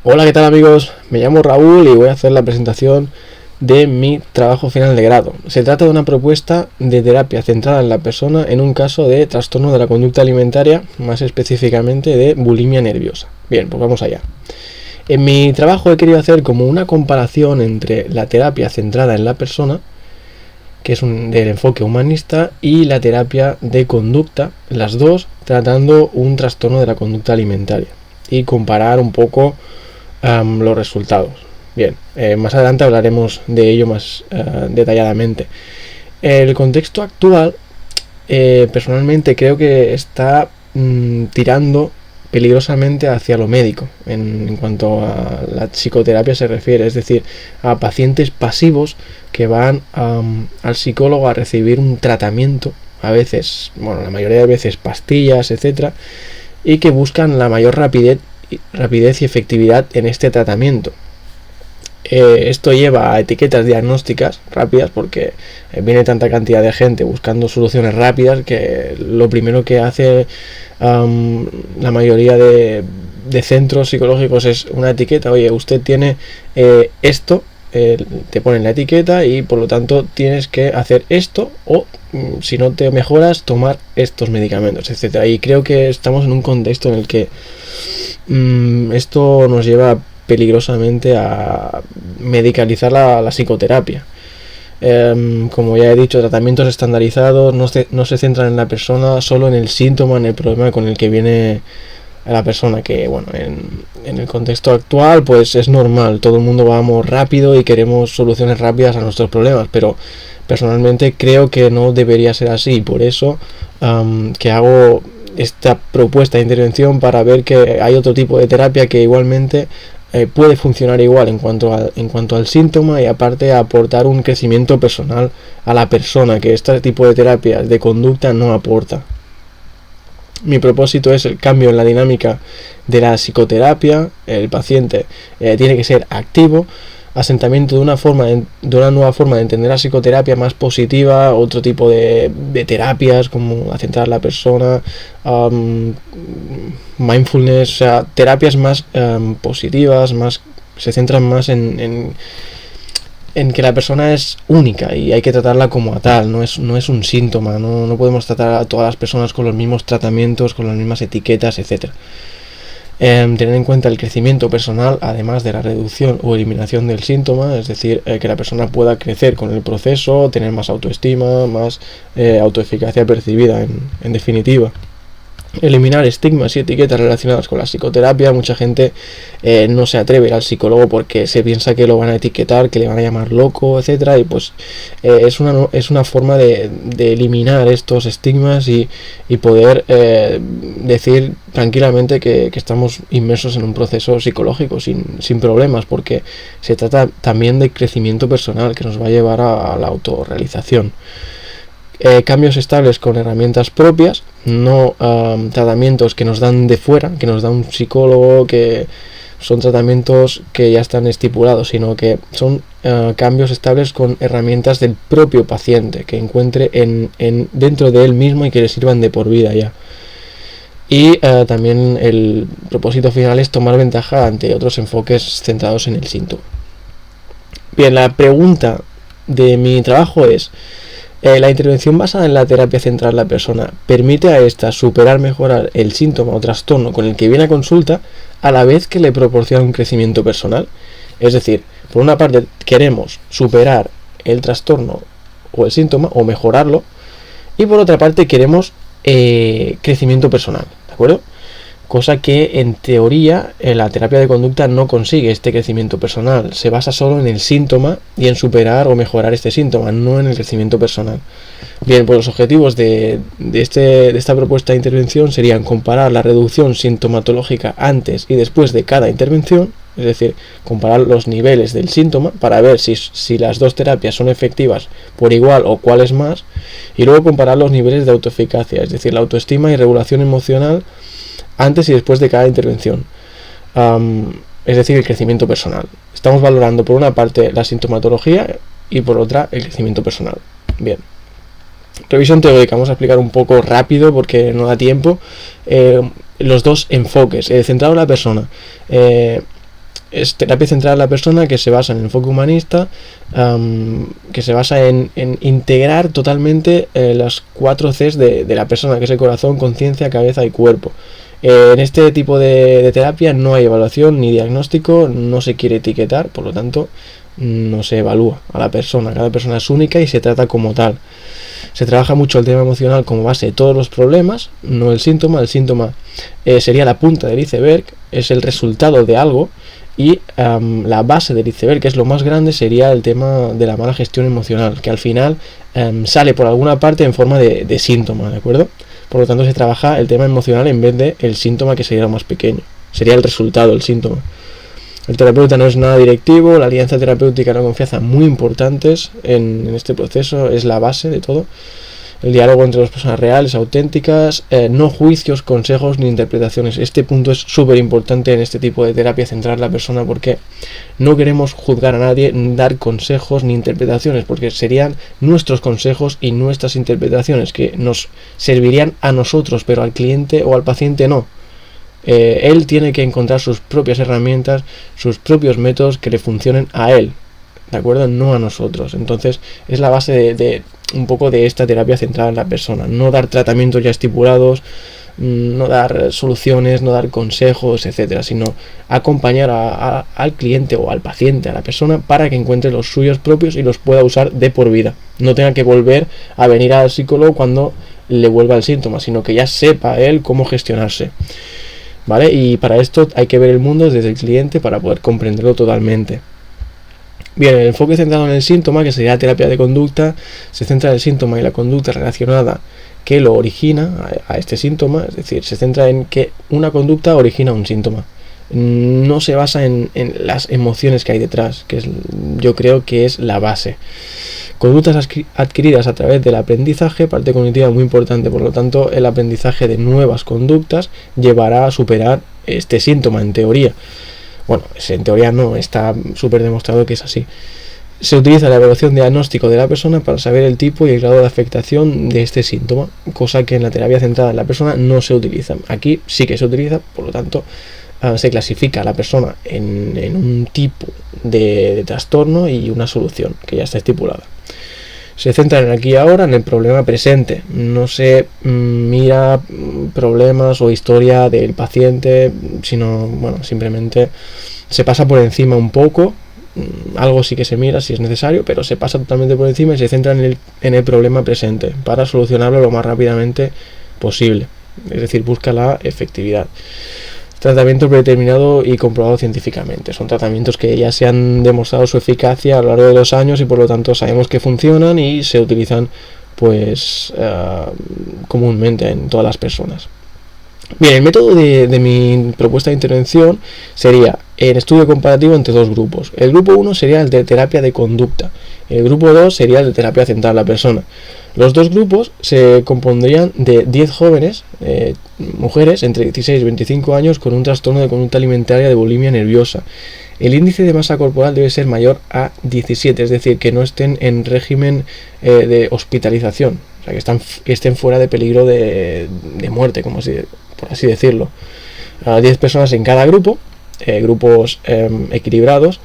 Hola, ¿qué tal amigos? Me llamo Raúl y voy a hacer la presentación de mi trabajo final de grado. Se trata de una propuesta de terapia centrada en la persona en un caso de trastorno de la conducta alimentaria, más específicamente de bulimia nerviosa. Bien, pues vamos allá. En mi trabajo he querido hacer como una comparación entre la terapia centrada en la persona, que es del enfoque humanista, y la terapia de conducta, las dos tratando un trastorno de la conducta alimentaria, y comparar un poco los resultados. Bien, más adelante hablaremos de ello más detalladamente. El contexto actual, personalmente creo que está tirando peligrosamente hacia lo médico en cuanto a la psicoterapia se refiere, es decir, a pacientes pasivos que van al psicólogo a recibir un tratamiento, a veces, bueno, la mayoría de veces pastillas, etcétera, y que buscan la mayor rapidez y efectividad en este tratamiento. Esto lleva a etiquetas diagnósticas rápidas porque viene tanta cantidad de gente buscando soluciones rápidas que lo primero que hace la mayoría de centros psicológicos es una etiqueta. Oye, usted tiene esto, te ponen la etiqueta y por lo tanto tienes que hacer esto o si no te mejoras tomar estos medicamentos, etcétera. Y creo que estamos en un contexto en el que esto nos lleva peligrosamente a medicalizar la psicoterapia. Como ya he dicho, tratamientos estandarizados no se centran en la persona, solo en el síntoma, en el problema con el que viene la persona, que bueno, en el contexto actual pues es normal, todo el mundo vamos rápido y queremos soluciones rápidas a nuestros problemas, pero personalmente creo que no debería ser así, por eso que hago esta propuesta de intervención para ver que hay otro tipo de terapia que igualmente puede funcionar igual en cuanto al síntoma y aparte aportar un crecimiento personal a la persona que este tipo de terapias de conducta no aporta. Mi propósito es el cambio en la dinámica de la psicoterapia. El paciente tiene que ser activo, asentamiento de una nueva forma de entender la psicoterapia más positiva, otro tipo de terapias como centrar a la persona, mindfulness, o sea, terapias más positivas, se centran más en que la persona es única y hay que tratarla como a tal, no es un síntoma, no podemos tratar a todas las personas con los mismos tratamientos, con las mismas etiquetas, etcétera. Tener en cuenta el crecimiento personal, además de la reducción o eliminación del síntoma, es decir, que la persona pueda crecer con el proceso, tener más autoestima, más autoeficacia percibida, en definitiva. Eliminar estigmas y etiquetas relacionadas con la psicoterapia. Mucha gente no se atreve a ir al psicólogo porque se piensa que lo van a etiquetar, que le van a llamar loco, etcétera, y pues es una forma de eliminar estos estigmas y poder decir tranquilamente que estamos inmersos en un proceso psicológico sin problemas, porque se trata también de crecimiento personal que nos va a llevar a la autorrealización. Cambios estables con herramientas propias, no tratamientos que nos dan de fuera, que nos da un psicólogo, que son tratamientos que ya están estipulados, sino que son cambios estables con herramientas del propio paciente, que encuentre dentro de él mismo y que le sirvan de por vida ya. Y también el propósito final es tomar ventaja ante otros enfoques centrados en el síntoma. Bien, la pregunta de mi trabajo es: la intervención basada en la terapia centrada en la persona permite a esta mejorar el síntoma o trastorno con el que viene a consulta, a la vez que le proporciona un crecimiento personal. Es decir, por una parte queremos superar el trastorno o el síntoma o mejorarlo, y por otra parte queremos crecimiento personal, ¿de acuerdo? Cosa que en teoría en la terapia de conducta no consigue este crecimiento personal, se basa solo en el síntoma y en superar o mejorar este síntoma, no en el crecimiento personal. Bien, pues los objetivos de esta propuesta de intervención serían comparar la reducción sintomatológica antes y después de cada intervención, es decir, comparar los niveles del síntoma para ver si las dos terapias son efectivas por igual o cuál es más, y luego comparar los niveles de autoeficacia, es decir, la autoestima y regulación emocional antes y después de cada intervención, es decir, el crecimiento personal. Estamos valorando por una parte la sintomatología y por otra el crecimiento personal. Bien, revisión teórica, vamos a explicar un poco rápido porque no da tiempo los dos enfoques. Centrado en la persona, es terapia centrada en la persona, que se basa en el enfoque humanista, que se basa en integrar totalmente las 4 Cs de la persona, que es el corazón, conciencia, cabeza y cuerpo. En este tipo de terapia no hay evaluación ni diagnóstico, no se quiere etiquetar, por lo tanto no se evalúa a la persona. Cada persona es única y se trata como tal. Se trabaja mucho el tema emocional como base de todos los problemas, no el síntoma. El síntoma sería la punta del iceberg, es el resultado de algo, y la base del iceberg, que es lo más grande, sería el tema de la mala gestión emocional, que al final sale por alguna parte en forma de síntoma, ¿de acuerdo? Por lo tanto se trabaja el tema emocional en vez de el síntoma, que sería lo más pequeño, sería el resultado, el síntoma. El terapeuta no es nada directivo, la alianza terapéutica y la confianza muy importantes en este proceso, es la base de todo. El diálogo entre las personas reales, auténticas, no juicios, consejos ni interpretaciones. Este punto es súper importante en este tipo de terapia, centrar la persona, porque no queremos juzgar a nadie, dar consejos ni interpretaciones, porque serían nuestros consejos y nuestras interpretaciones que nos servirían a nosotros, pero al cliente o al paciente no. Él tiene que encontrar sus propias herramientas, sus propios métodos que le funcionen a él, ¿de acuerdo? No a nosotros. Entonces es la base de un poco de esta terapia centrada en la persona. No dar tratamientos ya estipulados, no dar soluciones, no dar consejos, etcétera, sino acompañar al cliente o al paciente, a la persona, para que encuentre los suyos propios y los pueda usar de por vida. No tenga que volver a venir al psicólogo cuando le vuelva el síntoma, sino que ya sepa él cómo gestionarse, ¿vale? Y para esto hay que ver el mundo desde el cliente para poder comprenderlo totalmente. Bien, el enfoque centrado en el síntoma, que sería la terapia de conducta, se centra en el síntoma y la conducta relacionada que lo origina a este síntoma, es decir, se centra en que una conducta origina un síntoma. No se basa en las emociones que hay detrás, que yo creo que es la base. Conductas adquiridas a través del aprendizaje, parte cognitiva muy importante, por lo tanto el aprendizaje de nuevas conductas llevará a superar este síntoma, en teoría. Bueno, en teoría no, está súper demostrado que es así. Se utiliza la evaluación diagnóstico de la persona para saber el tipo y el grado de afectación de este síntoma, cosa que en la terapia centrada en la persona no se utiliza. Aquí sí que se utiliza, por lo tanto se clasifica a la persona en un tipo de trastorno y una solución que ya está estipulada. Se centra en aquí y ahora, en el problema presente. No se mira problemas o historia del paciente, sino, bueno, simplemente se pasa por encima un poco. Algo sí que se mira si es necesario, pero se pasa totalmente por encima y se centra en el problema presente para solucionarlo lo más rápidamente posible. Es decir, busca la efectividad. Tratamiento predeterminado y comprobado científicamente. Son tratamientos que ya se han demostrado su eficacia a lo largo de los años y por lo tanto sabemos que funcionan y se utilizan pues comúnmente en todas las personas. Bien, el método de mi propuesta de intervención sería el estudio comparativo entre dos grupos. El grupo 1 sería el de terapia de conducta. El grupo 2 sería el de terapia centrada en la persona. Los dos grupos se compondrían de 10 jóvenes, mujeres entre 16 y 25 años con un trastorno de conducta alimentaria de bulimia nerviosa. El índice de masa corporal debe ser mayor a 17, es decir, que no estén en régimen de hospitalización, o sea, que estén fuera de peligro de muerte, por así decirlo. 10 personas en cada grupo, grupos equilibrados.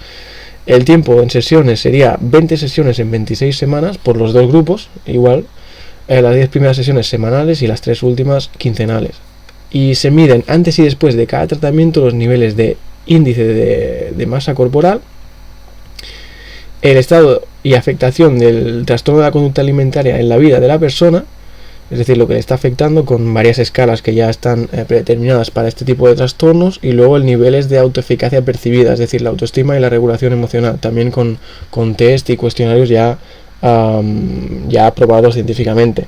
El tiempo en sesiones sería 20 sesiones en 26 semanas por los dos grupos, igual. Las 10 primeras sesiones semanales y las 3 últimas quincenales. Y se miden antes y después de cada tratamiento los niveles de índice de masa corporal, el estado y afectación del trastorno de la conducta alimentaria en la vida de la persona, es decir, lo que le está afectando, con varias escalas que ya están predeterminadas para este tipo de trastornos, y luego el niveles de autoeficacia percibida, es decir, la autoestima y la regulación emocional, también con test y cuestionarios ya aprobados científicamente.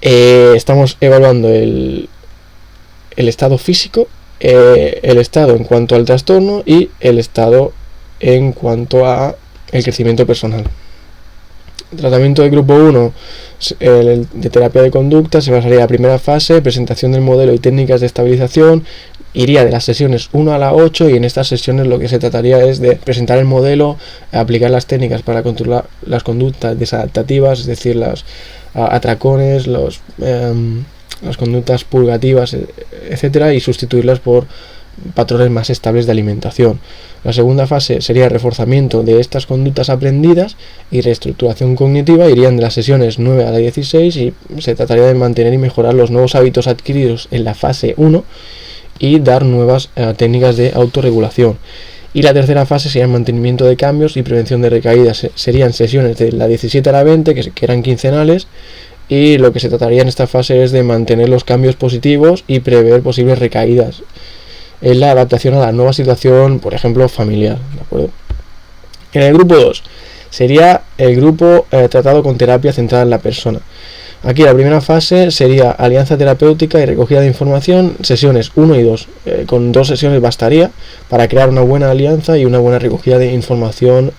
Estamos evaluando el estado físico, el estado en cuanto al trastorno y el estado en cuanto a el crecimiento personal. El tratamiento del grupo 1 de terapia de conducta se basaría en la primera fase, presentación del modelo y técnicas de estabilización. Iría de las sesiones 1 a la 8 y en estas sesiones lo que se trataría es de presentar el modelo, aplicar las técnicas para controlar las conductas desadaptativas, es decir, las atracones, las conductas purgativas, etcétera, y sustituirlas por patrones más estables de alimentación. La segunda fase sería reforzamiento de estas conductas aprendidas y reestructuración cognitiva, irían de las sesiones 9 a la 16 y se trataría de mantener y mejorar los nuevos hábitos adquiridos en la fase 1 y dar nuevas técnicas de autorregulación. Y la tercera fase sería el mantenimiento de cambios y prevención de recaídas. Serían sesiones de la 17 a la 20, que eran quincenales, y lo que se trataría en esta fase es de mantener los cambios positivos y prever posibles recaídas en la adaptación a la nueva situación, por ejemplo, familiar, ¿de acuerdo? En el grupo 2 sería el grupo tratado con terapia centrada en la persona. Aquí la primera fase sería alianza terapéutica y recogida de información, sesiones 1 y 2. Con 2 sesiones bastaría para crear una buena alianza y una buena recogida de información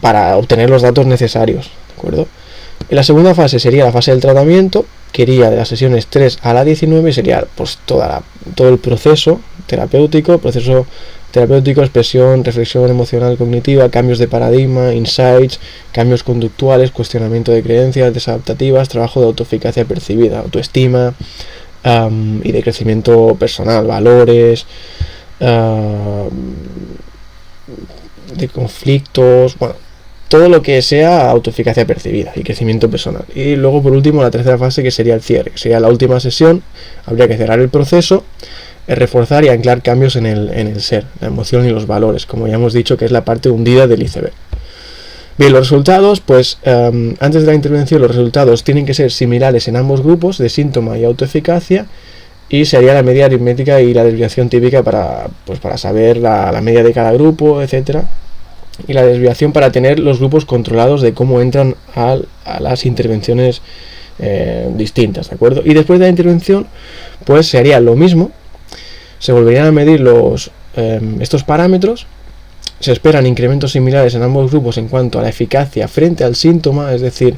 para obtener los datos necesarios, ¿de acuerdo? En la segunda fase sería la fase del tratamiento, que iría de las sesiones 3 a la 19 y sería pues todo el proceso terapéutico, expresión, reflexión emocional cognitiva, cambios de paradigma, insights, cambios conductuales, cuestionamiento de creencias desadaptativas, trabajo de autoeficacia percibida, autoestima y de crecimiento personal, valores, de conflictos, bueno, todo lo que sea autoeficacia percibida y crecimiento personal. Y luego por último la tercera fase, que sería el cierre, que sería la última sesión. Habría que cerrar el proceso, reforzar y anclar cambios en el ser, la emoción y los valores, como ya hemos dicho, que es la parte hundida del iceberg. Bien, los resultados, pues antes de la intervención los resultados tienen que ser similares en ambos grupos de síntoma y autoeficacia, y sería la media aritmética y la desviación típica para saber la media de cada grupo, etcétera, y la desviación para tener los grupos controlados de cómo entran a las intervenciones distintas, ¿de acuerdo? Y después de la intervención pues se haría lo mismo, se volverían a medir estos parámetros, se esperan incrementos similares en ambos grupos en cuanto a la eficacia frente al síntoma, es decir,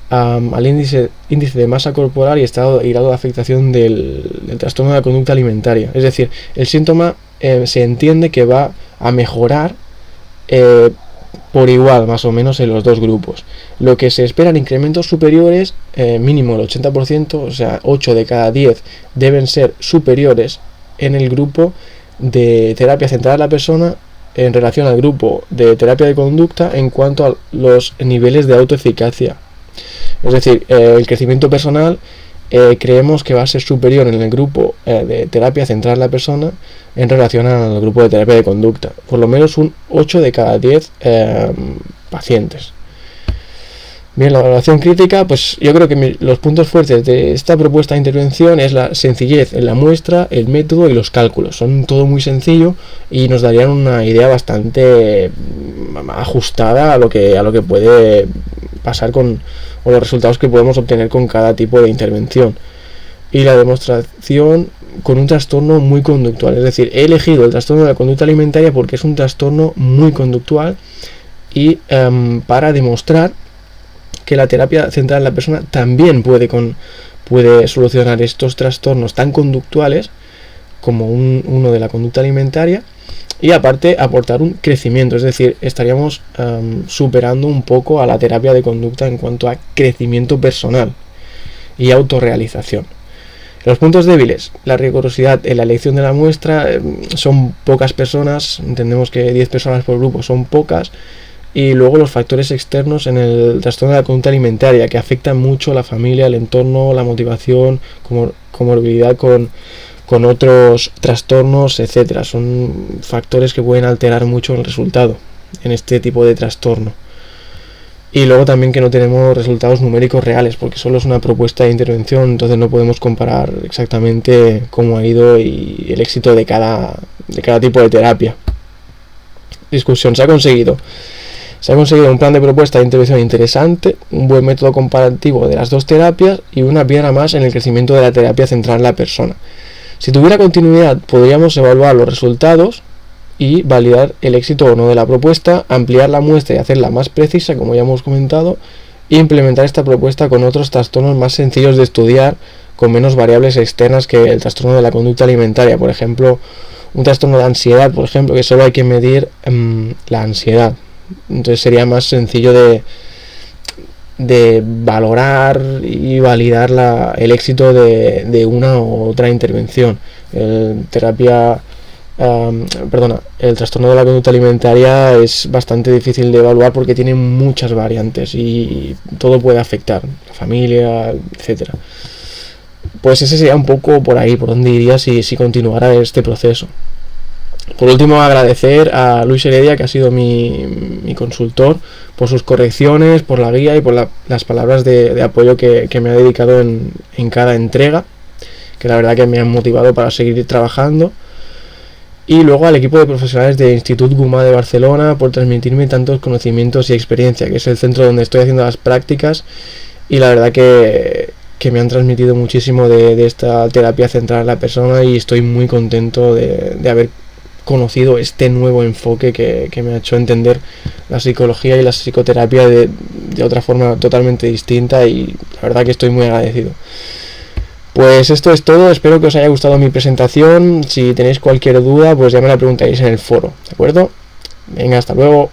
al índice de masa corporal y grado de afectación del trastorno de la conducta alimentaria. Es decir, el síntoma se entiende que va a mejorar por igual más o menos en los dos grupos. Lo que se esperan incrementos superiores, mínimo el 80%, o sea 8 de cada 10 deben ser superiores en el grupo de terapia centrada en la persona en relación al grupo de terapia de conducta en cuanto a los niveles de autoeficacia. Es decir, el crecimiento personal creemos que va a ser superior en el grupo de terapia centrada en la persona en relación al grupo de terapia de conducta, por lo menos un 8 de cada 10 pacientes. Bien, la evaluación crítica, pues yo creo que los puntos fuertes de esta propuesta de intervención es la sencillez en la muestra, el método y los cálculos. Son todo muy sencillo y nos darían una idea bastante ajustada a lo que puede pasar o los resultados que podemos obtener con cada tipo de intervención. Y la demostración con un trastorno muy conductual, es decir, he elegido el trastorno de la conducta alimentaria porque es un trastorno muy conductual y para demostrar que la terapia centrada en la persona también puede solucionar estos trastornos tan conductuales como uno de la conducta alimentaria, y aparte aportar un crecimiento, es decir, estaríamos superando un poco a la terapia de conducta en cuanto a crecimiento personal y autorrealización. Los puntos débiles: la rigurosidad en la elección de la muestra, son pocas personas, entendemos que 10 personas por grupo son pocas, y luego los factores externos en el trastorno de la conducta alimentaria que afectan mucho a la familia, el entorno, la motivación, comorbilidad con otros trastornos, etcétera. Son factores que pueden alterar mucho el resultado en este tipo de trastorno. Y luego también que no tenemos resultados numéricos reales, porque solo es una propuesta de intervención, entonces no podemos comparar exactamente cómo ha ido y el éxito de cada tipo de terapia. Discusión: se ha conseguido un plan de propuesta de intervención interesante, un buen método comparativo de las dos terapias y una piedra más en el crecimiento de la terapia centrada en la persona. Si tuviera continuidad, podríamos evaluar los resultados y validar el éxito o no de la propuesta, ampliar la muestra y hacerla más precisa, como ya hemos comentado, e implementar esta propuesta con otros trastornos más sencillos de estudiar, con menos variables externas que el trastorno de la conducta alimentaria. Por ejemplo, un trastorno de ansiedad, por ejemplo, que solo hay que medir la ansiedad. Entonces sería más sencillo de valorar y validar el éxito de una u otra intervención. El trastorno de la conducta alimentaria es bastante difícil de evaluar porque tiene muchas variantes y todo puede afectar, la familia, etcétera. Pues ese sería un poco por ahí, por donde iría si continuara este proceso. Por último, agradecer a Luis Heredia, que ha sido mi consultor, por sus correcciones, por la guía y por las palabras de apoyo que me ha dedicado en cada entrega, que la verdad que me han motivado para seguir trabajando. Y luego al equipo de profesionales de Institut Gumà de Barcelona por transmitirme tantos conocimientos y experiencia, que es el centro donde estoy haciendo las prácticas, y la verdad que me han transmitido muchísimo de esta terapia centrada en la persona, y estoy muy contento de haber conocido este nuevo enfoque que me ha hecho entender la psicología y la psicoterapia de otra forma totalmente distinta, y la verdad que estoy muy agradecido. Pues esto es todo, espero que os haya gustado mi presentación. Si tenéis cualquier duda, pues ya me la preguntáis en el foro, ¿de acuerdo? Venga, hasta luego.